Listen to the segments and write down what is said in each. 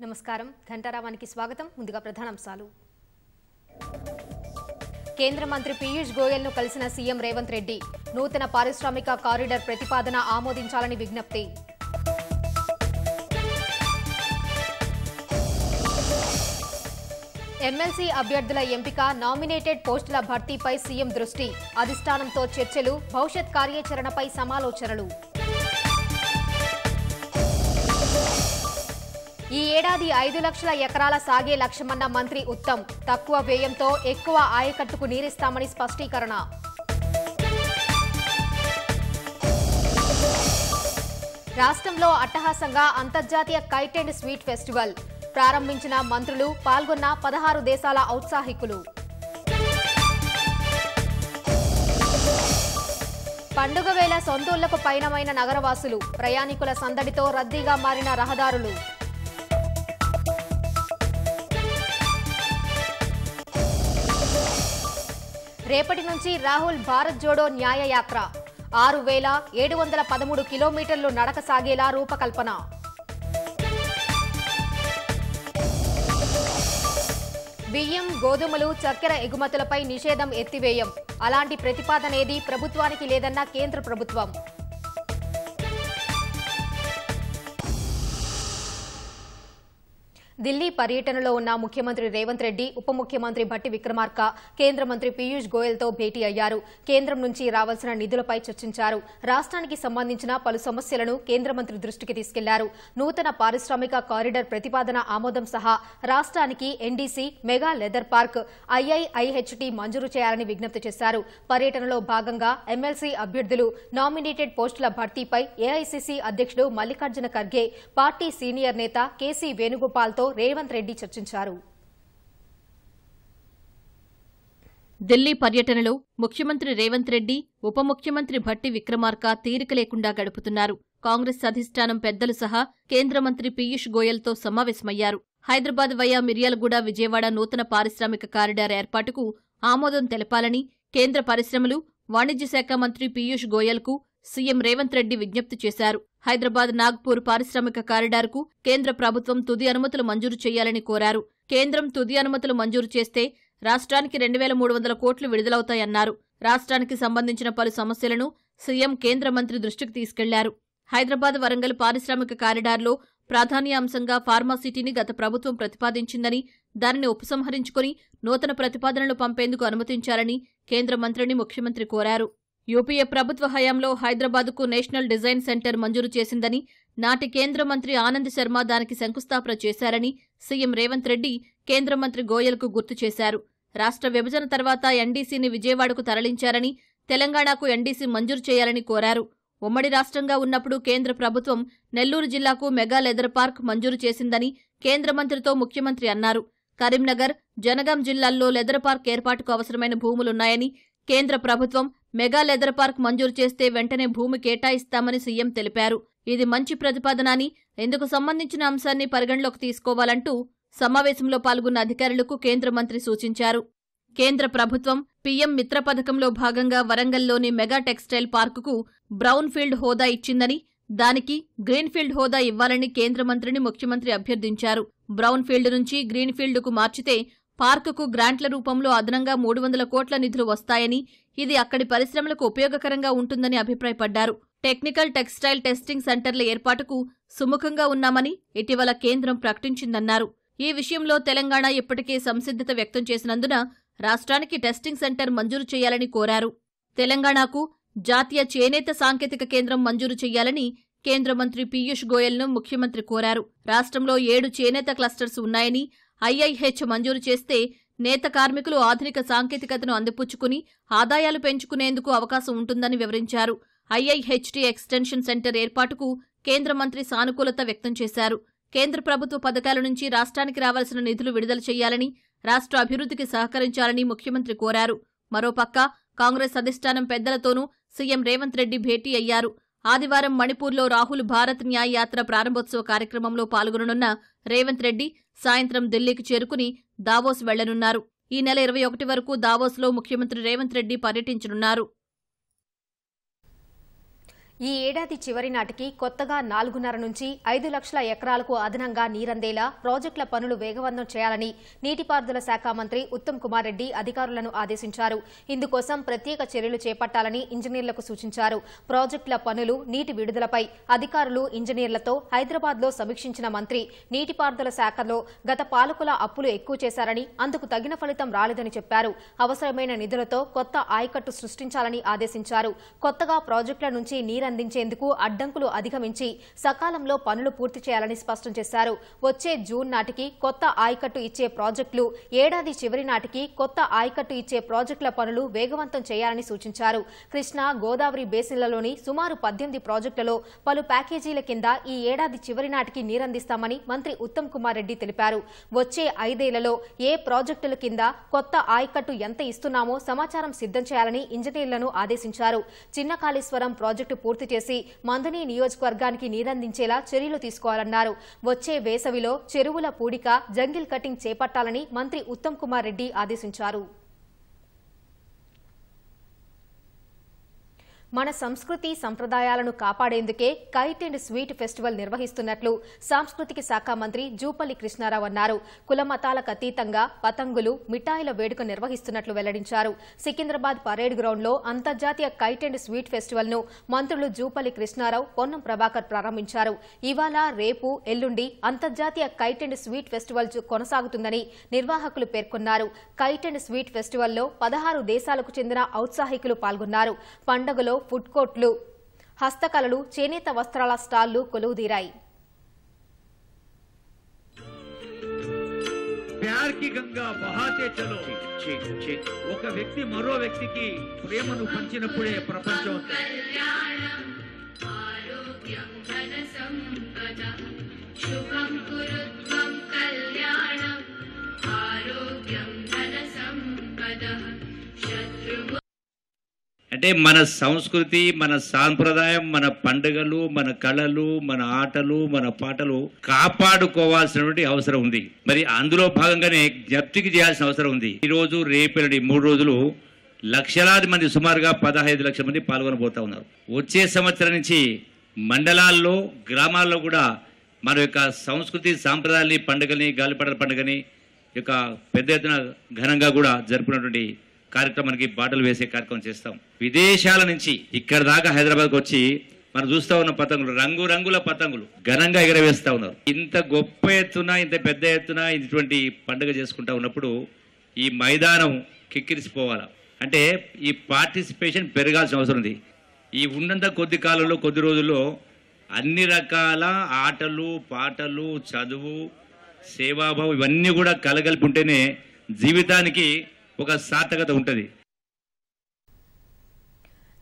నమస్కారం ఘంటారావానికి స్వాగతం. ముందుగా ప్రధానాంశాలు. కేంద్ర మంత్రి పీయూష్ గోయల్ను కలిసిన సీఎం రేవంత్ రెడ్డి నూతన పారిశ్రామిక కారిడార్ ప్రతిపాదన ఆమోదించాలని విజ్ఞప్తి. ఎమ్మెల్సీ అభ్యర్థుల ఎంపిక, నామినేటెడ్ పోస్టుల భర్తీపై సీఎం దృష్టి, అధిష్టానంతో చర్చలు, భవిష్యత్ కార్యాచరణపై సమాలోచనలు. ఈ ఏడాది 5 లక్షల ఎకరాల సాగే లక్ష్యమన్న మంత్రి ఉత్తమ్, తక్కువ వ్యయంతో ఎక్కువ ఆయకట్టుకు నీరిస్తామని స్పష్టీకరణ. రాష్ట్రంలో అట్టహాసంగా అంతర్జాతీయ కైట్ అండ్ స్వీట్ ఫెస్టివల్ ప్రారంభించిన మంత్రులు, పాల్గొన్న 16 దేశాల ఔత్సాహికులు. పండుగ వేళ సొంతూళ్లకు పయనమైన నగరవాసులు, ప్రయాణికుల సందడితో రద్దీగా మారిన రహదారులు. రేపటి నుంచి రాహుల్ భారత్ జోడో న్యాయ యాత్ర, 6,713 కిలోమీటర్లు నడక సాగేలా రూపకల్పన. బియ్యం, గోధుమలు, చక్కెర ఎగుమతులపై నిషేధం ఎత్తివేయం, అలాంటి ప్రతిపాదనేది ప్రభుత్వానికి లేదన్న కేంద్ర ప్రభుత్వం. ఢిల్లీ పర్యటనలో ఉన్న ముఖ్యమంత్రి రేవంత్ రెడ్డి, ఉప ముఖ్యమంత్రి భట్టి విక్రమార్క కేంద్ర మంత్రి పీయూష్ గోయల్తో భేటీ అయ్యారు. కేంద్రం నుంచి రావాల్సిన నిధులపై చర్చించారు. రాష్ట్రానికి సంబంధించిన పలు సమస్యలను కేంద్ర మంత్రి దృష్టికి తీసుకెళ్లారు. నూతన పారిశ్రామిక కారిడార్ ప్రతిపాదన ఆమోదం సహా రాష్ట్రానికి ఎన్డీసీ, మెగా లెదర్ పార్క్, ఐఐఐహెచ్టీ మంజూరు చేయాలని విజ్ఞప్తి చేశారు. పర్యటనలో భాగంగా ఎమ్మెల్సీ అభ్యర్థులు, నామినేటెడ్ పోస్టుల భర్తీపై ఏఐసీసీ అధ్యక్షుడు మల్లికార్జున ఖర్గే, పార్టీ సీనియర్ నేత కేసీ వేణుగోపాల్తో రేవంత్ రెడ్డి చర్చించారు. ఢిల్లీ పర్యటనలో ముఖ్యమంత్రి రేవంత్ రెడ్డి, ఉప ముఖ్యమంత్రి భట్టి విక్రమార్క తీరిక లేకుండా గడుపుతున్నారు. కాంగ్రెస్ అధిష్టానం పెద్దలు సహా కేంద్ర మంత్రి పీయూష్ గోయల్తో సమావేశమయ్యారు. హైదరాబాద్ వయా మిర్యాలగూడ, విజయవాడ నూతన పారిశ్రామిక కారిడార్ ఏర్పాటుకు ఆమోదం తెలపాలని కేంద్ర పరిశ్రమలు, వాణిజ్య శాఖ మంత్రి పీయూష్ గోయల్కు సీఎం రేవంత్ రెడ్డి విజ్ఞప్తి చేశారు. హైదరాబాద్ నాగ్పూర్ పారిశ్రామిక కారిడార్కు కేంద్ర ప్రభుత్వం తుది అనుమతులు మంజూరు చేయాలని కోరారు. కేంద్రం తుది అనుమతులు మంజూరు చేస్తే రాష్ట్రానికి 2,300 కోట్లు విడుదలవుతాయన్నారు. రాష్ట్రానికి సంబంధించిన పలు సమస్యలను సీఎం కేంద్ర మంత్రి దృష్టికి తీసుకెళ్లారు. హైదరాబాద్ వరంగల్ పారిశ్రామిక కారిడార్లో ప్రాధాన్యాంశంగా ఫార్మాసిటీని గత ప్రభుత్వం ప్రతిపాదించిందని, దానిని ఉపసంహరించుకుని నూతన ప్రతిపాదనలు పంపేందుకు అనుమతించాలని కేంద్ర మంత్రిని ముఖ్యమంత్రి కోరారు. యూపీఏ ప్రభుత్వ హయాంలో హైదరాబాద్కు నేషనల్ డిజైన్ సెంటర్ మంజూరు చేసిందని, నాటి కేంద్ర మంత్రి ఆనంద్ శర్మ దానికి శంకుస్థాపన చేశారని సీఎం రేవంత్ రెడ్డి కేంద్ర మంత్రి గోయల్కు గుర్తు చేశారు. రాష్ట్ర విభజన తర్వాత ఎన్డీసీని విజయవాడకు తరలించారని, తెలంగాణకు ఎన్డీసీ మంజూరు చేయాలని కోరారు. ఉమ్మడి రాష్ట్రంగా ఉన్నప్పుడు కేంద్ర ప్రభుత్వం నెల్లూరు జిల్లాకు మెగా లెదర్ పార్క్ మంజూరు చేసిందని కేంద్ర మంత్రితో ముఖ్యమంత్రి అన్నారు. కరీంనగర్, జనగాం జిల్లాల్లో లెదర్ పార్క్ ఏర్పాటుకు అవసరమైన భూములున్నాయని, కేంద్ర ప్రభుత్వం మెగా లెదర్ పార్క్ మంజూరు చేస్తే వెంటనే భూమి కేటాయిస్తామని సీఎం తెలిపారు. ఇది మంచి ప్రతిపాదన అని, ఇందుకు సంబంధించిన అంశాన్ని పరిగణలోకి తీసుకోవాలంటూ సమావేశంలో పాల్గొన్న అధికారులకు కేంద్ర మంత్రి సూచించారు. కేంద్ర ప్రభుత్వం పీఎం మిత్ర పథకంలో భాగంగా వరంగల్లోని మెగా టెక్స్టైల్ పార్కుకు బ్రౌన్ ఫీల్డ్ హోదా ఇచ్చిందని, దానికి గ్రీన్ ఫీల్డ్ హోదా ఇవ్వాలని కేంద్ర మంత్రిని ముఖ్యమంత్రి అభ్యర్థించారు. బ్రౌన్ ఫీల్డ్ నుంచి గ్రీన్ ఫీల్డ్కు మార్చితే పార్కుకు గ్రాంట్ల రూపంలో అదనంగా 300 కోట్ల నిధులు వస్తాయని, ఇది అక్కడి పరిశ్రమలకు ఉపయోగకరంగా ఉంటుందని అభిప్రాయపడ్డారు. టెక్నికల్ టెక్స్టైల్ టెస్టింగ్ సెంటర్ల ఏర్పాటుకు సుముఖంగా ఉన్నామని ఇటీవల కేంద్రం ప్రకటించిందన్నారు. ఈ విషయంలో తెలంగాణ ఇప్పటికే సంసిద్ధత వ్యక్తం చేసినందున రాష్ట్రానికి టెస్టింగ్ సెంటర్ మంజూరు చేయాలని కోరారు. తెలంగాణకు జాతీయ చేనేత సాంకేతిక కేంద్రం మంజూరు చేయాలని కేంద్ర మంత్రి పీయూష్ గోయల్ను ముఖ్యమంత్రి కోరారు. రాష్ట్రంలో 7 చేనేత క్లస్టర్స్ ఉన్నాయని, ఐఐహెచ్ మంజూరు చేస్తే నేత కార్మికులు ఆధునిక సాంకేతికతను అందిపుచ్చుకుని ఆదాయాలు పెంచుకునేందుకు అవకాశం ఉంటుందని వివరించారు. ఐఐహెచ్టీ ఎక్స్టెన్షన్ సెంటర్ ఏర్పాటుకు కేంద్ర మంత్రి సానుకూలత వ్యక్తం చేశారు. కేంద్ర ప్రభుత్వ పథకాల నుంచి రాష్ట్రానికి రావాల్సిన నిధులు విడుదల చేయాలని, రాష్ట్ర అభివృద్ధికి సహకరించాలని ముఖ్యమంత్రి కోరారు. మరోపక్క కాంగ్రెస్ అధిష్టానం పెద్దలతోనూ సీఎం రేవంత్ రెడ్డి భేటీ అయ్యారు. ఆదివారం మణిపూర్లో రాహుల్ భారత్ న్యాయ యాత్ర ప్రారంభోత్సవ కార్యక్రమంలో పాల్గొననున్న రేవంత్ రెడ్డి సాయంత్రం ఢిల్లీకి చేరుకుని దావోస్ వెళ్లనున్నారు. ఈ నెల 21 వరకు దావోస్లో ముఖ్యమంత్రి రేవంత్ రెడ్డి పర్యటించనున్నారు. ఈ ఏడాది చివరి నాటికి కొత్తగా 4.5 నుంచి 5 లక్షల ఎకరాలకు అదనంగా నీరందేలా ప్రాజెక్టుల పనులు వేగవంతం చేయాలని నీటిపారుదల శాఖ మంత్రి ఉత్తమ్ కుమార్ రెడ్డి అధికారులను ఆదేశించారు. ఇందుకోసం ప్రత్యేక చర్యలు చేపట్టాలని ఇంజనీర్లకు సూచించారు. ప్రాజెక్టుల పనులు, నీటి విడుదలపై అధికారులు, ఇంజనీర్లతో హైదరాబాద్లో సమీక్షించిన మంత్రి నీటిపారుదల శాఖలో గత పాలకుల అప్పులు ఎక్కువ చేశారని, అందుకు తగిన ఫలితం రాలేదని చెప్పారు. అవసరమైన నిధులతో కొత్త ఆయకట్టు సృష్టించాలని ఆదేశించారు. కొత్తగా ప్రాజెక్టుల నుంచి అందించేందుకు అడ్డంకులు అధిగమించి సకాలంలో పనులు పూర్తి చేయాలని స్పష్టం చేశారు. వచ్చే జూన్ నాటికి కొత్త ఆయకట్టు ఇచ్చే ప్రాజెక్టులు, ఏడాది చివరి నాటికి కొత్త ఆయకట్టు ఇచ్చే ప్రాజెక్టుల పనులు వేగవంతం చేయాలని సూచించారు. కృష్ణా, గోదావరి బేసిన్లలోని సుమారు 18 ప్రాజెక్టులలో పలు ప్యాకేజీల కింద ఈ ఏడాది చివరి నాటికి నీరందిస్తామని మంత్రి ఉత్తమ్ కుమార్ రెడ్డి తెలిపారు. వచ్చే 5 ఏళ్లలో ఏ ప్రాజెక్టుల కింద కొత్త ఆయకట్టు ఎంత ఇస్తున్నామో సమాచారం సిద్ధం చేయాలని ఇంజనీర్లను ఆదేశించారు. చిన్న కాళేశ్వరం ప్రాజెక్టు పూర్తి చేసి మంథని నియోజకవర్గానికి నీరందించేలా చర్యలు తీసుకోవాలన్నారు. వచ్చే వేసవిలో చెరువుల పూడిక, జంగిల్ కటింగ్ చేపట్టాలని మంత్రి ఉత్తమ్ కుమార్ రెడ్డి ఆదేశించారు. మన సంస్కృతి సంప్రదాయాలను కాపాడేందుకే కైట్ అండ్ స్వీట్ ఫెస్టివల్ నిర్వహిస్తున్నట్లు సాంస్కృతిక శాఖ మంత్రి జూపల్లి కృష్ణారావు అన్నారు. కులమతాలకు అతీతంగా పతంగులు, మిఠాయిల వేడుక నిర్వహిస్తున్నట్లు వెల్లడించారు. సికింద్రాబాద్ పరేడ్ గ్రౌండ్లో అంతర్జాతీయ కైట్ అండ్ స్వీట్ ఫెస్టివల్ ను మంత్రులు జూపల్లి కృష్ణారావు, పొన్నం ప్రభాకర్ ప్రారంభించారు. ఇవాళ, రేపు, ఎల్లుండి అంతర్జాతీయ కైట్ అండ్ స్వీట్ ఫెస్టివల్ కొనసాగుతుందని నిర్వాహకులు పేర్కొన్నారు. కైట్ అండ్ స్వీట్ ఫెస్టివల్లో 16 దేశాలకు చెందిన ఔత్సాహికులు పాల్గొన్నారు. పండుగలో ఫుడ్ కోర్టులు, హస్తకళలు, చేనేత వస్త్రాల స్టాళ్లు కొలువుదీరాయి. ప్యార్ కి గంగా బహాతే చలో. ఒక వ్యక్తి మరో వ్యక్తికి ప్రేమను పంచినప్పుడే ప్రపంచం. అంటే మన సంస్కృతి, మన సాంప్రదాయం, మన పండుగలు, మన కళలు, మన ఆటలు, మన పాటలు కాపాడుకోవాల్సినటువంటి అవసరం ఉంది. మరి అందులో భాగంగానే జ్ఞప్తికి చేయాల్సిన అవసరం ఉంది. ఈ రోజు, రేపు, 3 రోజులు లక్షలాది మంది, సుమారుగా 15 లక్షల మంది పాల్గొనబోతా ఉన్నారు. వచ్చే సంవత్సరం నుంచి మండలాల్లో, గ్రామాల్లో కూడా మన యొక్క సంస్కృతి సాంప్రదాయాన్ని, పండుగని, గాలిపటాల పండుగని యొక్క పెద్ద ఎత్తున ఘనంగా కూడా జరుపుకున్నటువంటి కార్యక్రమానికి బాటలు వేసే కార్యక్రమం చేస్తాం. విదేశాల నుంచి ఇక్కడ దాకా హైదరాబాద్కి వచ్చి మనం చూస్తా ఉన్న పతంగులు, రంగురంగుల పతంగులు ఘనంగా ఎగరవేస్తా ఉన్నారు. ఇంత గొప్ప ఎత్తున, ఇంత పెద్ద ఎత్తున ఇటువంటి పండుగ చేసుకుంటా ఉన్నప్పుడు ఈ మైదానం కిక్కిరిసిపోవాలా అంటే ఈ పార్టిసిపేషన్ పెరగాల్సిన అవసరం ఉంది. ఈ ఉన్నంత కొద్ది కాలంలో, కొద్ది రోజుల్లో అన్ని రకాల ఆటలు, పాటలు, చదువు, సేవాభావం ఇవన్నీ కూడా కలగలిపి ఉంటేనే జీవితానికి ఒక సార్థకత ఉంటుంది.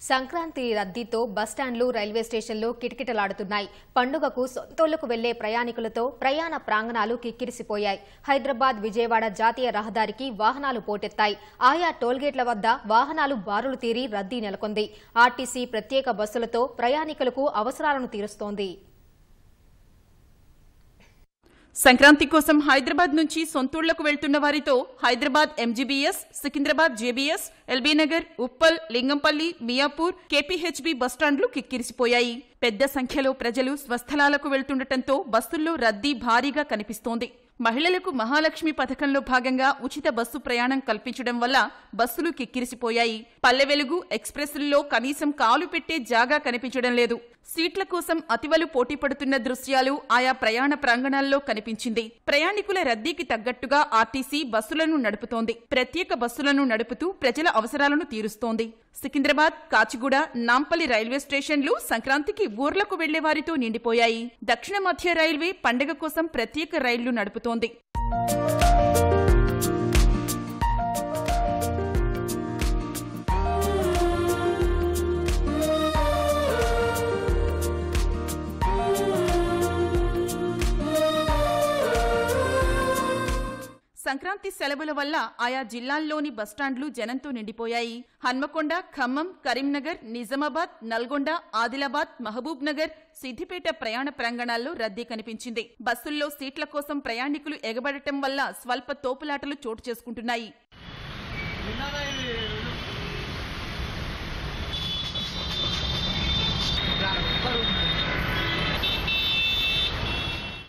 సంక్రాంతి రద్దీతో బస్టాండ్లు, రైల్వే స్టేషన్లు కిటకిటలాడుతున్నాయి. పండుగకు సొంతూళ్లకు వెళ్లే ప్రయాణికులతో ప్రయాణ ప్రాంగణాలు కిక్కిరిసిపోయాయి. హైదరాబాద్, విజయవాడ జాతీయ రహదారికి వాహనాలు పోటెత్తాయి. ఆయా టోల్గేట్ల వద్ద వాహనాలు బారులు తీరి రద్దీ నెలకొంది. ఆర్టీసీ ప్రత్యేక బస్సులతో ప్రయాణికులకు అవసరాలను తీరుస్తోంది. సంక్రాంతి కోసం హైదరాబాద్ నుంచి సొంతూళ్లకు వెళ్తున్న వారితో Hyderabad MGBS, Secunderabad JBS, LB Nagar, Uppal, Lingampally, Miyapur, KPHB బస్టాండ్లు కిక్కిరిసిపోయాయి. పెద్ద సంఖ్యలో ప్రజలు స్వస్థలాలకు వెళ్తుండటంతో బస్సుల్లో రద్దీ భారీగా కనిపిస్తోంది. మహిళలకు మహాలక్ష్మి పథకంలో భాగంగా ఉచిత బస్సు ప్రయాణం కల్పించడం వల్ల బస్సులు కిక్కిరిసిపోయాయి. పల్లె వెలుగు ఎక్స్ప్రెస్ల్లో కనీసం కాలు పెట్టే జాగా కనిపించడం లేదు. సీట్ల కోసం అతివలు పోటీ పడుతున్న దృశ్యాలు ఆయా ప్రయాణ ప్రాంగణాల్లో కనిపించింది. ప్రయాణికుల రద్దీకి తగ్గట్టుగా ఆర్టీసీ బస్సులను నడుపుతోంది. ప్రత్యేక బస్సులను నడుపుతూ ప్రజల అవసరాలను తీరుస్తోంది. సికింద్రాబాద్, కాచిగూడ, నాంపల్లి రైల్వే స్టేషన్లు సంక్రాంతికి ఊర్లకు వెళ్లేవారితో నిండిపోయాయి. దక్షిణ మధ్య రైల్వే పండుగ కోసం ప్రత్యేక రైళ్లు నడుపుతోంది. సంక్రాంతి సెలవుల వల్ల ఆయా జిల్లాల్లోని బస్టాండ్లు జనంతో నిండిపోయాయి. హన్మకొండ, ఖమ్మం, కరీంనగర్, నిజామాబాద్, నల్గొండ, ఆదిలాబాద్, మహబూబ్ నగర్, సిద్దిపేట ప్రయాణ ప్రాంగణాల్లో రద్దీ కనిపించింది. బస్సుల్లో సీట్ల కోసం ప్రయాణికులు ఎగబడటం వల్ల స్వల్ప తోపులాటలు చోటు చేసుకుంటున్నాయి.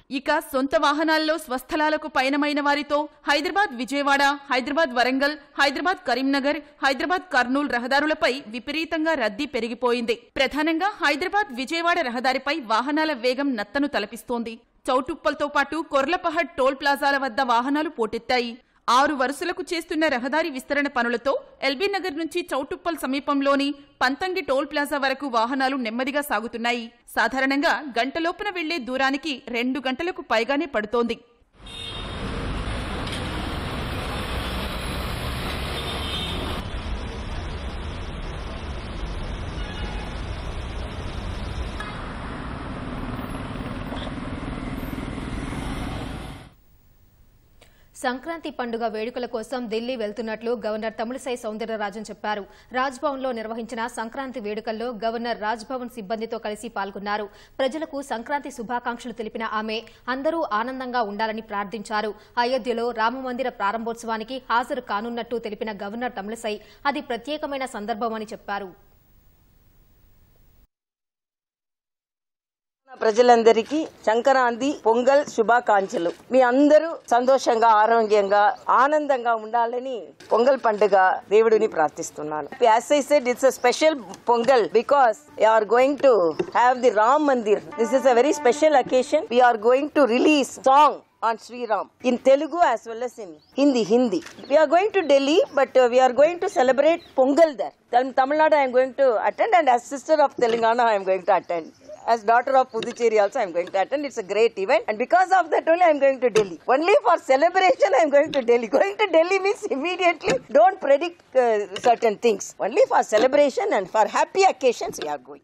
ఇక సొంత వాహనాల్లో స్వస్థలాలకు పయనమైన వారితో హైదరాబాద్ విజయవాడ, హైదరాబాద్ వరంగల్, హైదరాబాద్ కరీంనగర్, హైదరాబాద్ కర్నూలు రహదారులపై విపరీతంగా రద్దీ పెరిగిపోయింది. ప్రధానంగా హైదరాబాద్ విజయవాడ రహదారిపై వాహనాల వేగం నత్తను తలపిస్తోంది. చౌటుప్పల్తో పాటు కొర్లపహడ్ టోల్ ప్లాజాల వద్ద వాహనాలు పోటెత్తాయి. 6 వరుసలకు చేస్తున్న రహదారి విస్తరణ పనులతో ఎల్బీ నగర్ నుంచి చౌటుప్పల్ సమీపంలోని పంతంగి టోల్ ప్లాజా వరకు వాహనాలు నెమ్మదిగా సాగుతున్నాయి. సాధారణంగా గంటలోపున వెళ్లే దూరానికి 2 గంటలకు పైగానే పడుతోంది. సంక్రాంతి పండుగ వేడుకల కోసం ఢిల్లీ వెళ్తున్నట్లు గవర్నర్ తమిళిసై సౌందరరాజన్ చెప్పారు. రాజ్భవన్లో నిర్వహించిన సంక్రాంతి వేడుకల్లో గవర్నర్ రాజ్భవన్ సిబ్బందితో కలిసి పాల్గొన్నారు. ప్రజలకు సంక్రాంతి శుభాకాంక్షలు తెలిపిన ఆమె అందరూ ఆనందంగా ఉండాలని ప్రార్థించారు. అయోధ్యలో రామమందిర ప్రారంభోత్సవానికి హాజరు కానున్నట్టు తెలిపిన గవర్నర్ తమిళిసై అది ప్రత్యేకమైన సందర్భమని చెప్పారు. ప్రజలందరికీ సంక్రాంతి పొంగల్ శుభాకాంక్షలు. మీ అందరూ సంతోషంగా, ఆరోగ్యంగా, ఆనందంగా ఉండాలని పొంగల్ పండుగ దేవుడిని ప్రార్థిస్తున్నాను. As I said, it's a special pongal because we are going to have the Ram Mandir. This is a very special occasion. We are going to release song on Sri Ram in Telugu as well as in Hindi. We are going to Delhi, but we are going to celebrate Pongal there. Tamil Nadu I am going to attend, and as sister of Telangana I am going to attend. As daughter of Puducherry also I am going to attend. It's a great event, and because of that only I am going to Delhi. Only for celebration I am going to Delhi. Going to Delhi means immediately don't predict certain things. Only for celebration and for happy occasions we are going.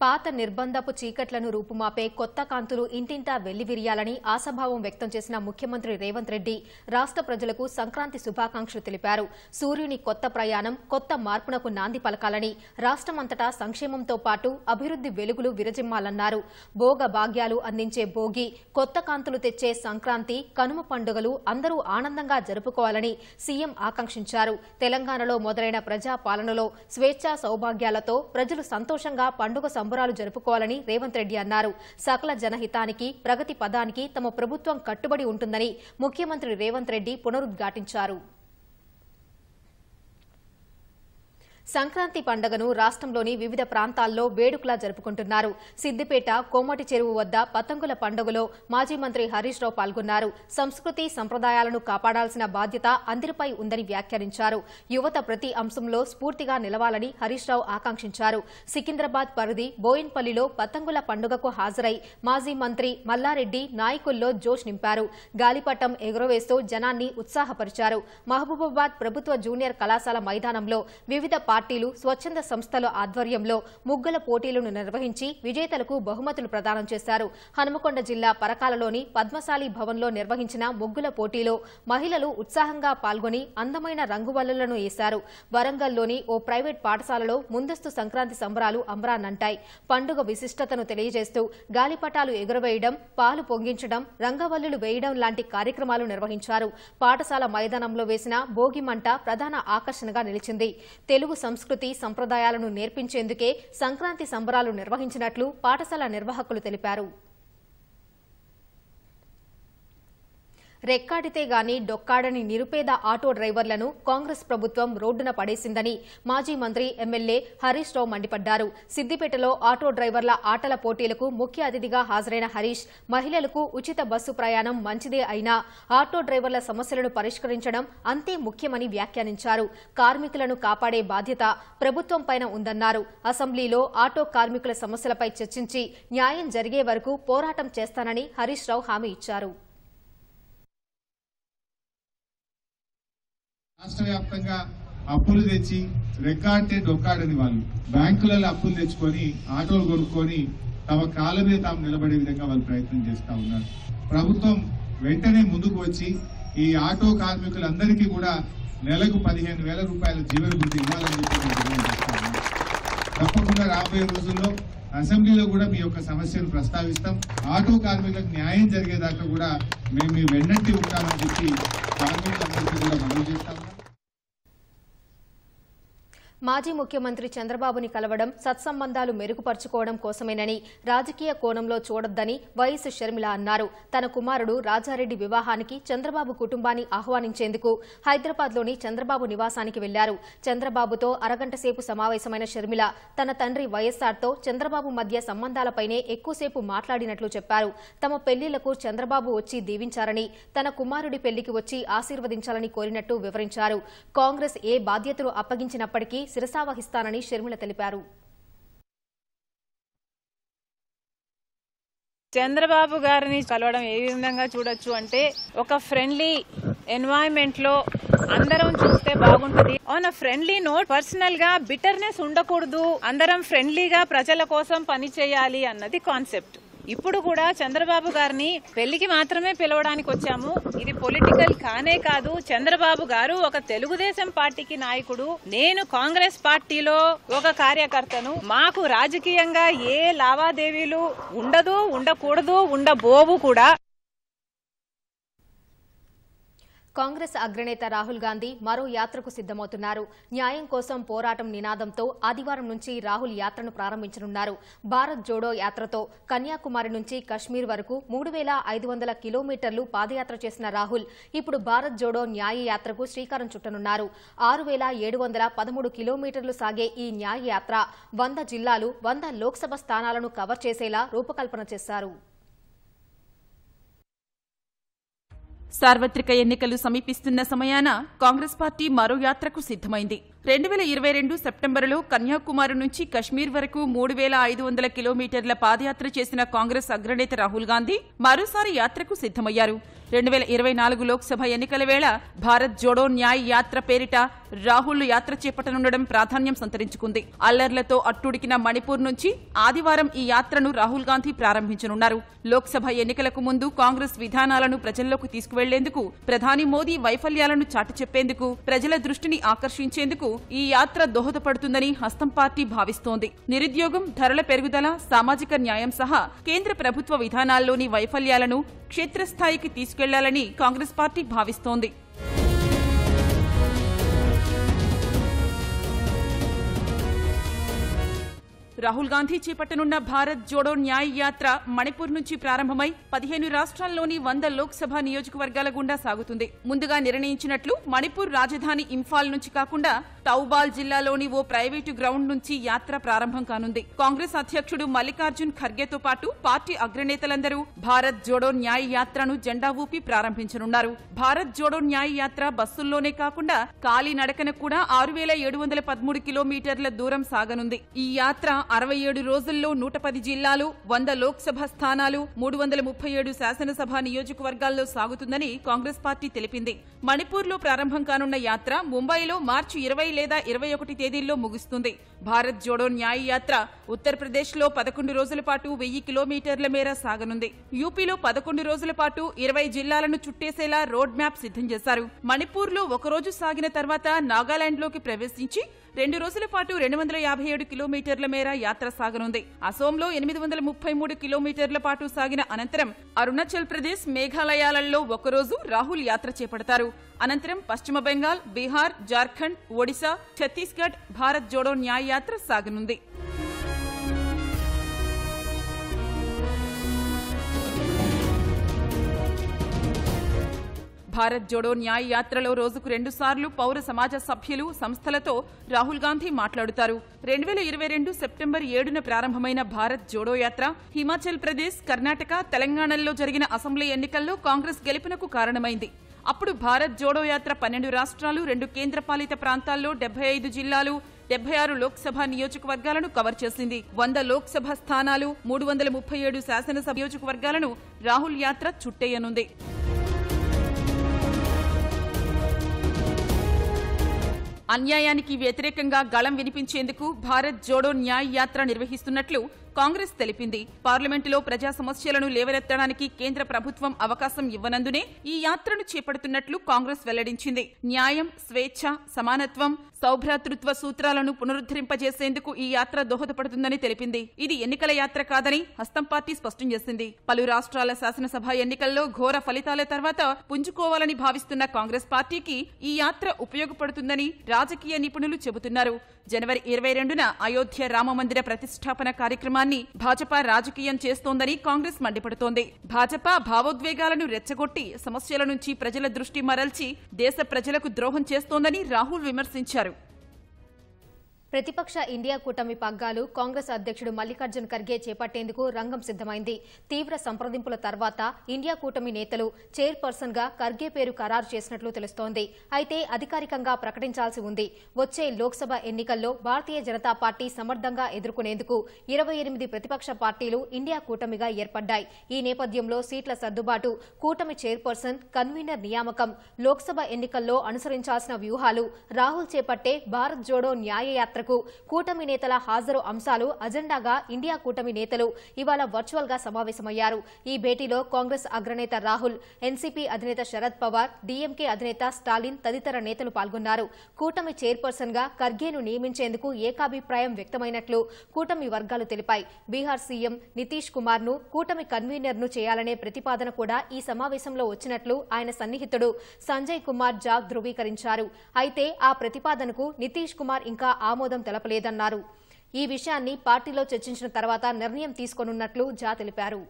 పాత నిర్బంధపు చీకట్లను రూపుమాపే కొత్త కాంతులు ఇంటింటా వెల్లివిరియాలని ఆశాభావం వ్యక్తం చేసిన ముఖ్యమంత్రి రేవంత్ రెడ్డి రాష్ట్ర ప్రజలకు సంక్రాంతి శుభాకాంక్షలు తెలిపారు. సూర్యుని కొత్త ప్రయాణం కొత్త మార్పునకు నాంది పలకాలని, రాష్ట్రమంతటా సంక్షేమంతో పాటు అభివృద్ది వెలుగులు విరజిమ్మాలన్నారు. భోగ భాగ్యాలు అందించే భోగి, కొత్త కాంతులు తెచ్చే సంక్రాంతి, కనుమ పండుగలు అందరూ ఆనందంగా జరుపుకోవాలని సీఎం ఆకాంక్షించారు. తెలంగాణలో మొదలైన ప్రజా పాలనలో స్వేచ్ఛా సౌభాగ్యాలతో ప్రజలు సంతోషంగా పండుగ సంబరాలు జరుపుకోవాలని రేవంత్ రెడ్డి అన్నారు. సకల జనహితానికి, ప్రగతి పదానికి తమ ప్రభుత్వం కట్టుబడి ఉంటుందని ముఖ్యమంత్రి రేవంత్ రెడ్డి పునరుద్ఘాటించారు. సంక్రాంతి పండుగను రాష్ట్రంలోని వివిధ ప్రాంతాల్లో వేడుకలా జరుపుకుంటున్నారు. సిద్దిపేట కోమటి చెరువు వద్ద పతంగుల పండుగలో మాజీ మంత్రి హరీష్ రావు పాల్గొన్నారు. సంస్కృతి సంప్రదాయాలను కాపాడాల్సిన బాధ్యత అందరిపై ఉందని వ్యాఖ్యానించారు. యువత ప్రతి అంశంలో స్ఫూర్తిగా నిలవాలని హరీష్ రావు ఆకాంక్షించారు. సికింద్రాబాద్ పరిధి బోయిన్పల్లిలో పతంగుల పండుగకు హాజరై మాజీ మంత్రి మల్లారెడ్డి నాయకుల్లో జోష్ నింపారు. గాలిపటం ఎగురవేస్తూ జనాన్ని ఉత్సాహపరిచారు. మహబూబాబాద్ ప్రభుత్వ జూనియర్ కళాశాల మైదానంలో వివిధ పార్టీలు, స్వచ్ఛంద సంస్థల ఆధ్వర్యంలో ముగ్గుల పోటీలను నిర్వహించి విజేతలకు బహుమతులు ప్రదానం చేశారు. హనుమకొండ జిల్లా పరకాలలోని పద్మశాలి భవన్లో నిర్వహించిన ముగ్గుల పోటీలో మహిళలు ఉత్సాహంగా పాల్గొని అందమైన రంగువల్లులను వేశారు. వరంగల్లోని ఓ ప్రైవేట్ పాఠశాలలో ముందస్తు సంక్రాంతి సంబరాలు అంబరాన్నంటాయి. పండుగ విశిష్టతను తెలియజేస్తూ గాలిపటాలు ఎగురవేయడం, పాలు పొంగించడం, రంగవల్లులు వేయడం లాంటి కార్యక్రమాలు నిర్వహించారు. పాఠశాల మైదానంలో వేసిన భోగిమంట ప్రధాన ఆకర్షణగా నిలిచింది. తెలుగు సంస్కృతి సంప్రదాయాలను నేర్పించేందుకే సంక్రాంతి సంబరాలు నిర్వహించినట్లు పాఠశాల నిర్వాహకులు తెలిపారు. రెక్కాడితే గాని డొక్కాడని నిరుపేద ఆటో డ్రైవర్లను కాంగ్రెస్ ప్రభుత్వం రోడ్డున పడేసిందని మాజీ మంత్రి ఎమ్మెల్యే హరీష్ రావు మండిపడ్డారు. సిద్దిపేటలో ఆటో డ్రైవర్ల ఆటల పోటీలకు ముఖ్య అతిథిగా హాజరైన హరీష్ మహిళలకు ఉచిత బస్సు ప్రయాణం మంచిదే అయినా ఆటో డ్రైవర్ల సమస్యలను పరిష్కరించడం అంతే ముఖ్యమని వ్యాఖ్యానించారు. కార్మికులను కాపాడే బాధ్యత ప్రభుత్వంపైన ఉందన్నారు. అసెంబ్లీలో ఆటో కార్మికుల సమస్యలపై చర్చించి న్యాయం జరిగే వరకు పోరాటం చేస్తానని హరీష్ రావు హామీ ఇచ్చారు. రాష్ట్ర వ్యాప్తంగా అప్పులు తెచ్చి రెక్కాడితే డొక్కాడని వాళ్ళు బ్యాంకులలో అప్పులు తెచ్చుకొని ఆటోలు కొనుక్కొని తమ కాళ్ళ మీద తాము నిలబడే విధంగా వాళ్ళు ప్రయత్నం చేస్తా ఉన్నారు. ప్రభుత్వం వెంటనే ముందుకు వచ్చి ఈ ఆటో కార్మికులందరికీ కూడా నెలకు 15,000 రూపాయల జీవన భృతి ఇవ్వాలని చెప్పి తప్పకుండా రాబోయే రోజుల్లో అసెంబ్లీలో కూడా మీ యొక్క సమస్యను ప్రస్తావిస్తాం. ఆటో కార్మికులకు న్యాయం జరిగేదాకా కూడా మేము మీ వెన్నంటి ఉంటామని చెప్పి కార్మికులందరికీ కూడా మనవి చేస్తాము. మాజీ ముఖ్యమంత్రి చంద్రబాబుని కలవడం సత్సంబంధాలు మెరుగుపరుచుకోవడం కోసమేనని రాజకీయ కోణంలో చూడొద్దని వైఎస్ షర్మిల అన్నారు. తన కుమారుడు రాజారెడ్డి వివాహానికి చంద్రబాబు కుటుంబాన్ని ఆహ్వానించేందుకు హైదరాబాద్లోని చంద్రబాబు నివాసానికి వెళ్లారు. చంద్రబాబుతో అరగంట సేపు సమావేశమైన షర్మిల తన తండ్రి వైఎస్ఆర్తో చంద్రబాబు మధ్య సంబంధాలపైనే ఎక్కువసేపు మాట్లాడినట్లు చెప్పారు. తమ పెళ్లిళ్లకు చంద్రబాబు వచ్చి దీవించారని, తన కుమారుడి పెళ్లికి వచ్చి ఆశీర్వదించాలని కోరినట్టు వివరించారు. కాంగ్రెస్ ఏ బాధ్యతలు అప్పగించినప్పటికీ శిరసావహిస్తానని షర్మిల తెలిపారు. చంద్రబాబు గారిని కలవడం ఏ విధంగా చూడొచ్చు అంటే, ఒక ఫ్రెండ్లీ ఎన్వైరన్మెంట్ లో అందరం చూస్తే బాగుంటుంది. On a friendly note, personal గా బిటర్నెస్ ఉండకూడదు, అందరం ఫ్రెండ్లీగా ప్రజల కోసం పని చేయాలి అన్నది కాన్సెప్ట్. ఇప్పుడు కూడా చంద్రబాబు గారిని పెళ్లికి మాత్రమే పిలవడానికి వచ్చాము. ఇది పొలిటికల్ కానే కాదు. చంద్రబాబు గారు ఒక తెలుగుదేశం పార్టీకి నాయకుడు, నేను కాంగ్రెస్ పార్టీలో ఒక కార్యకర్తను. మాకు రాజకీయంగా ఏ లావాదేవీలు ఉండదు, ఉండకూడదు, ఉండబోవు కూడా. కాంగ్రెస్ అగ్రనేత రాహుల్ గాంధీ మరో యాత్రకు సిద్దమవుతున్నారు. న్యాయం కోసం పోరాటం నినాదంతో ఆదివారం నుంచి రాహుల్ యాత్రను ప్రారంభించనున్నారు. భారత్ జోడో యాత్రతో కన్యాకుమారి నుంచి కశ్మీర్ వరకు 3,500 కిలోమీటర్లు పాదయాత్ర చేసిన రాహుల్ ఇప్పుడు భారత్ జోడో న్యాయ యాత్రకు శ్రీకారం చుట్టనున్నారు. 6,713 కిలోమీటర్లు సాగే ఈ న్యాయ యాత్ర 100 జిల్లాలు, 100 లోక్సభ స్థానాలను కవర్ చేసేలా రూపకల్పన చేశారు. సార్వత్రిక ఎన్నికలు సమీపిస్తున్న సమయాన కాంగ్రెస్ పార్టీ మరో యాత్రకు సిద్దమైంది. 2022 సెప్టెంబరులో కన్యాకుమారి నుంచి కశ్మీర్ వరకు 3,500 కిలోమీటర్ల పాదయాత్ర చేసిన కాంగ్రెస్ అగ్రనేత రాహుల్ గాంధీ మరోసారి యాత్రకు సిద్దమయ్యారు. 2024 లోక్సభ ఎన్నికల వేళ భారత్ జోడో న్యాయ్ యాత్ర పేరిట రాహుల్ యాత్ర చేపట్టనుండడం ప్రాధాన్యం సంతరించుకుంది. అల్లర్లతో అట్టుడికిన మణిపూర్ నుంచి ఆదివారం ఈ యాత్రను రాహుల్ గాంధీ ప్రారంభించనున్నారు. లోక్సభ ఎన్నికలకు ముందు కాంగ్రెస్ విధానాలను ప్రజల్లోకి తీసుకువెళ్లేందుకు, ప్రధాని మోదీ వైఫల్యాలను చాటి చెప్పేందుకు, ప్రజల దృష్టిని ఆకర్షించేందుకు ఈ యాత్ర దోహదపడుతుందని హస్తం పార్టీ భావిస్తోంది. నిరుద్యోగం, ధరల పెరుగుదల, సామాజిక న్యాయం సహా కేంద్ర ప్రభుత్వ విధానాల్లోని వైఫల్యాలను క్షేత్రస్థాయికి తీసుకెళ్లాలని కాంగ్రెస్ పార్టీ భావిస్తోంది. రాహుల్ గాంధీ చేపట్టనున్న భారత్ జోడో న్యాయ్ యాత్ర మణిపూర్ నుంచి ప్రారంభమై 15 రాష్ట్రాల్లోని 100 లోక్సభ నియోజకవర్గాల గుండా సాగుతుంది. ముందుగా నిర్ణయించినట్లు మణిపూర్ రాజధాని ఇంఫాల్ నుంచి కాకుండా తౌబాల్ జిల్లాలోని ఓ ప్రైవేటు గ్రౌండ్ నుంచి యాత్ర ప్రారంభం కానుంది. కాంగ్రెస్ అధ్యక్షుడు మల్లికార్జున్ ఖర్గేతో పాటు పార్టీ అగ్రనేతలందరూ భారత్ జోడో న్యాయ్ యాత్రను జెండా ఊపి ప్రారంభించనున్నారు. భారత్ జోడో న్యాయ్ యాత్ర బస్సుల్లోనే కాకుండా కాలినడకన కూడా 6,713 కిలోమీటర్ల దూరం సాగనుంది. ఈ యాత్ర 67 రోజుల్లో 110 జిల్లాలు, 100 లోక్సభ స్థానాలు, 337 శాసనసభ నియోజకవర్గాల్లో సాగుతుందని కాంగ్రెస్ పార్టీ తెలిపింది. మణిపూర్లో ప్రారంభం కానున్న యాత్ర ముంబైలో మార్చి 20 లేదా 21 తేదీల్లో ముగుస్తుంది. భారత్ జోడో న్యాయ్ యాత్ర ఉత్తరప్రదేశ్లో 11 రోజుల పాటు 1000 కిలోమీటర్ల మేర సాగనుంది. యూపీలో 11 రోజుల పాటు 20 జిల్లాలను చుట్టేసేలా రోడ్ మ్యాప్ సిద్ధం చేశారు. మణిపూర్లో ఒకరోజు సాగిన తర్వాత నాగాలాండ్లోకి ప్రవేశించి 2 రోజుల పాటు 257 కిలోమీటర్ల మేర యాత్ర సాగనుంది. అసోంలో 833 కిలోమీటర్ల పాటు సాగిన అనంతరం అరుణాచల్ ప్రదేశ్, మేఘాలయాలలో ఒకరోజు రాహుల్ యాత్ర చేపడతారు. అనంతరం పశ్చిమ బెంగాల్, బీహార్, జార్ఖండ్, ఒడిశా, ఛత్తీస్గఢ్ భారత్ జోడో న్యాయ్ యాత్ర సాగనుంది. భారత్ జోడో న్యాయ్ యాత్రలో రోజుకు 2 సార్లు పౌర సమాజ సభ్యులు, సంస్థలతో రాహుల్ గాంధీ మాట్లాడుతారు. 2022 సెప్టెంబర్ 7న ప్రారంభమైన భారత్ జోడో యాత్ర హిమాచల్ ప్రదేశ్, కర్ణాటక, తెలంగాణల్లో జరిగిన అసెంబ్లీ ఎన్నికల్లో కాంగ్రెస్ గెలుపునకు కారణమైంది. అప్పుడు భారత్ జోడో యాత్ర 12 రాష్ట్రాలు, 2 కేంద్రపాలిత ప్రాంతాల్లో 75 జిల్లాలు, 76 లోక్సభ నియోజకవర్గాలను కవర్ చేసింది. 100 లోక్సభ స్థానాలు, 337 శాసనసభ నియోజకవర్గాలను రాహుల్ యాత్ర చుట్టేయనుంది. అన్యాయానికి వ్యతిరేకంగా గళం వినిపించేందుకు భారత్ జోడో న్యాయ్ యాత్ర నిర్వహిస్తున్నట్లు కాంగ్రెస్ తెలిపింది. పార్లమెంటులో ప్రజా సమస్యలను లేవనెత్తడానికి కేంద్ర ప్రభుత్వం అవకాశం ఇవ్వనందునే ఈ యాత్రను చేపడుతున్నట్లు కాంగ్రెస్ వెల్లడించింది. న్యాయం, స్వేచ్ఛ, సమానత్వం, సౌభ్రాతృత్వ సూత్రాలను పునరుద్ధరింపజేసేందుకు ఈ యాత్ర దోహదపడుతుందని తెలిపింది. ఇది ఎన్నికల యాత్ర కాదని హస్తం పార్టీ స్పష్టం చేసింది. పలు రాష్ట్రాల శాసనసభ ఎన్నికల్లో ఘోర ఫలితాల తర్వాత పుంజుకోవాలని భావిస్తున్న కాంగ్రెస్ పార్టీకి ఈ యాత్ర ఉపయోగపడుతుందని రాజకీయ నిపుణులు చెబుతున్నారు. జనవరి 22న అయోధ్య రామమందిర ప్రతిష్టాపన కార్యక్రమాన్ని భాజపా రాజకీయం చేస్తోందని కాంగ్రెస్ మండిపడుతోంది. భాజపా భావోద్వేగాలను రెచ్చగొట్టి సమస్యల నుంచి ప్రజల దృష్టి మరల్చి దేశ ప్రజలకు ద్రోహం చేస్తోందని రాహుల్ విమర్శించారు. ప్రతిపక్ష ఇండియా కూటమి పగ్గాలు కాంగ్రెస్ అధ్యక్షుడు మల్లికార్జున్ ఖర్గే చేపట్టేందుకు రంగం సిద్దమైంది. తీవ్ర సంప్రదింపుల తర్వాత ఇండియా కూటమి నేతలు చైర్పర్సన్ గా ఖర్గే పేరు ఖరారు చేసినట్లు తెలుస్తోంది. అయితే అధికారికంగా ప్రకటించాల్సి ఉంది. వచ్చే లోక్సభ ఎన్నికల్లో భారతీయ జనతా పార్టీ సమర్థంగా ఎదుర్కొనేందుకు 28 ప్రతిపక్ష పార్టీలు ఇండియా కూటమిగా ఏర్పడ్డాయి. ఈ నేపథ్యంలో సీట్ల సర్దుబాటు, కూటమి చైర్పర్సన్, కన్వీనర్ నియామకం, లోక్సభ ఎన్నికల్లో అనుసరించాల్సిన వ్యూహాలు, రాహుల్ చేపట్టే భారత్ జోడో న్యాయయాత్ర కూటమి నేతల హాజరు అంశాలు అజెండాగా ఇండియా కూటమి నేతలు ఇవాళ వర్చువల్ గా సమావేశమయ్యారు. ఈ భేటీలో కాంగ్రెస్ అగ్రనేత రాహుల్, ఎన్సీపీ అధినేత శరద్ పవార్, డీఎంకే అధినేత స్టాలిన్ తదితర నేతలు పాల్గొన్నారు. కూటమి చైర్పర్సన్ గా ఖర్గేను నియమించేందుకు ఏకాభిప్రాయం వ్యక్తమైనట్లు కూటమి వర్గాలు తెలిపాయి. బీహార్ సీఎం నితీష్ కుమార్ ను కూటమి కన్వీనర్ ను చేయాలనే ప్రతిపాదన కూడా ఈ సమావేశంలో వచ్చినట్లు ఆయన సన్నిహితుడు సంజయ్ కుమార్ జాగ్ ధృవీకరించారు. అయితే ఆ ప్రతిపాదనకు నితీష్ కుమార్ ఇంకా ఆమోదం తెలపలేదన్నారు. ఈ విషయాన్ని పార్టీలో చర్చించిన తర్వాత నిర్ణయం తీసుకోనున్నట్లు జా తెలిపారు.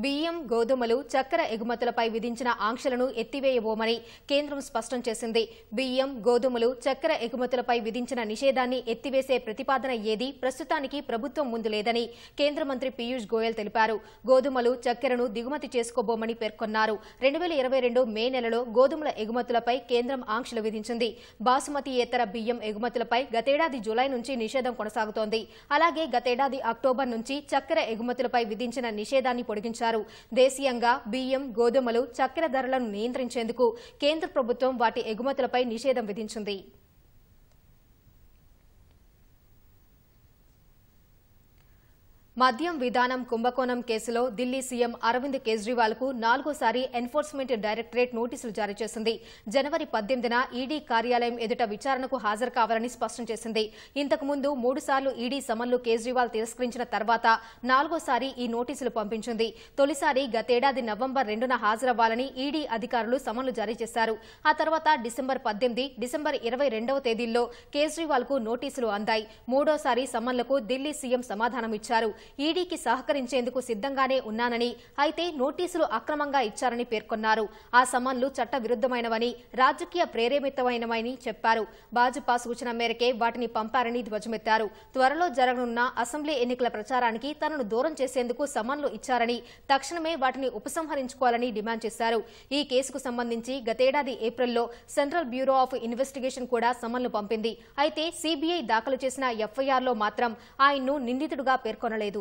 బియ్యం, గోధుమలు, చక్కెర ఎగుమతులపై విధించిన ఆంక్షలను ఎత్తివేయబోమని కేంద్రం స్పష్టం చేసింది. బియ్యం, గోధుమలు, చక్కెర ఎగుమతులపై విధించిన నిషేధాన్ని ఎత్తివేసే ప్రతిపాదన ఏదీ ప్రస్తుతానికి ప్రభుత్వం ముందు లేదని కేంద్ర మంత్రి పీయూష్ గోయల్ తెలిపారు. గోధుమలు, చక్కెరను దిగుమతి చేసుకోబోమని పేర్కొన్నారు. 2022 మే నెలలో గోధుమల ఎగుమతులపై కేంద్రం ఆంక్షలు విధించింది. బాసుమతీయేతర బియ్యం ఎగుమతులపై గతేడాది జులై నుంచి నిషేధం కొనసాగుతోంది. అలాగే గతేడాది అక్టోబర్ నుంచి చక్కెర ఎగుమతులపై విధించిన నిషేధాన్ని పొడిగించారు. దేశీయంగా బియ్యం, గోధుమలు, చక్కెర ధరలను నియంత్రించేందుకు కేంద్ర ప్రభుత్వం వాటి ఎగుమతులపై నిషేధం విధించింది. మద్యం విధానం కుంభకోణం కేసులో ఢిల్లీ సీఎం అరవింద్ కేజ్రీవాల్ కు 4వసారి ఎన్ఫోర్స్మెంట్ డైరెక్టరేట్ నోటీసులు జారీ చేసింది. జనవరి 18న ఈడీ కార్యాలయం ఎదుట విచారణకు హాజరు కావాలని స్పష్టం చేసింది. ఇంతకు ముందు 3 సార్లు ఈడీ సమన్లు కేజ్రీవాల్ తిరస్కరించిన తర్వాత 4వసారి ఈ నోటీసులు పంపించింది. తొలిసారి గతేడాది నవంబర్ 2న హాజరవ్వాలని ఈడీ అధికారులు సమన్లు జారీ చేశారు. ఆ తర్వాత డిసెంబర్ 18, డిసెంబర్ 22వ తేదీల్లో కేజ్రీవాల్ కు నోటీసులు అందాయి. 3వసారి సమన్లకు ఢిల్లీ సీఎం సమాధానమిచ్చారు. ఈడీకి సహకరించేందుకు సిద్దంగానే ఉన్నానని, అయితే నోటీసులు అక్రమంగా ఇచ్చారని పేర్కొన్నారు. ఆ సమన్లు చట్ట విరుద్దమైనవని, రాజకీయ ప్రేరేపితమైనవని చెప్పారు. భాజపా సూచన మేరకే వాటిని పంపారని ధ్వజమెత్తారు. త్వరలో జరగనున్న అసెంబ్లీ ఎన్నికల ప్రచారానికి తనను దూరం చేసేందుకు సమన్లు ఇచ్చారని, తక్షణమే వాటిని ఉపసంహరించుకోవాలని డిమాండ్ చేశారు. ఈ కేసుకు సంబంధించి గతేడాది ఏప్రిల్లో సెంట్రల్ బ్యూరో ఆఫ్ ఇన్వెస్టిగేషన్ కూడా సమన్లు పంపింది. అయితే సీబీఐ దాఖలు చేసిన ఎఫ్ఐఆర్లో మాత్రం ఆయన్ను నిందితుడిగా పేర్కొనలేదు.